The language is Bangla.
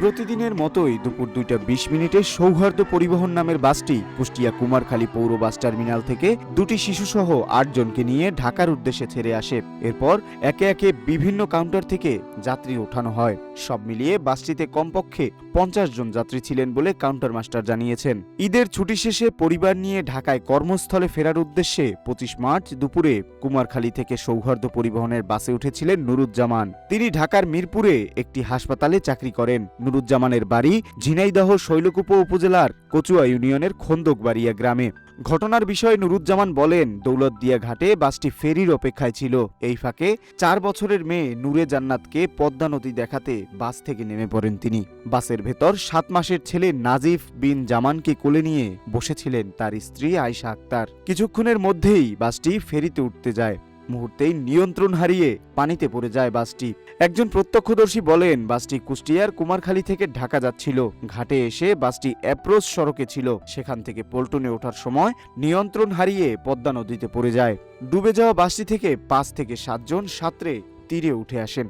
প্রতিদিনের মতোই দুপুর 2:20 সৌহার্দ্য পরিবহন নামের বাসটি কুষ্টিয়া কুমারখালী পৌর বাস টার্মিনাল থেকে দুটি শিশুসহ 8 জনকে নিয়ে ঢাকার উদ্দেশ্যে ছেড়ে আসে। এরপর একে একে বিভিন্ন কাউন্টার থেকে যাত্রী ওঠানো হয়। সব মিলিয়ে বাসটিতে কমপক্ষে 50 জন যাত্রী ছিলেন বলে কাউন্টার মাস্টার জানিয়েছেন। ঈদের ছুটি শেষে পরিবার নিয়ে ঢাকায় কর্মস্থলে ফেরার উদ্দেশ্যে 25 মার্চ দুপুরে কুমারখালী থেকে সৌহার্দ্য পরিবহনের বাসে উঠেছিলেন নুরুজ্জামান। তিনি ঢাকার মিরপুরে একটি হাসপাতালে চাকরি করেন। নুরুজ্জামানের বাড়ি ঝিনাইদহ শৈলকুপা উপজেলার কচুয়া ইউনিয়নের খন্দকবাড়িয়া গ্রামে। ঘটনার বিষয়ে নুরুজ্জামান বলেন, দৌলতদিয়া ঘাটে বাসটি ফেরির অপেক্ষায় ছিল। এই ফাঁকে 4 বছরের মেয়ে নূরে জান্নাতকে পদ্মা নদী দেখাতে বাস থেকে নেমে পড়েন তিনি। বাসের ভেতর 7 মাসের ছেলে নাজিফ বিন জামানকে কোলে নিয়ে বসেছিলেন তার স্ত্রী আয়েশা আক্তার। কিছুক্ষণের মধ্যেই বাসটি ফেরিতে উঠতে যায়। মুহূর্তেই নিয়ন্ত্রণ হারিয়ে পানিতে পড়ে যায় বাসটি। একজন প্রত্যক্ষদর্শী বলেন, বাসটি কুষ্টিয়ার কুমারখালী থেকে ঢাকা যাচ্ছিল। ঘাটে এসে বাসটি অ্যাপ্রোচ সড়কে ছিল। সেখান থেকে পল্টনে ওঠার সময় নিয়ন্ত্রণ হারিয়ে পদ্মা নদীতে পড়ে যায়। ডুবে যাওয়া বাসটি থেকে 5 থেকে 7 জন সাঁতরে তীরে উঠে আসেন।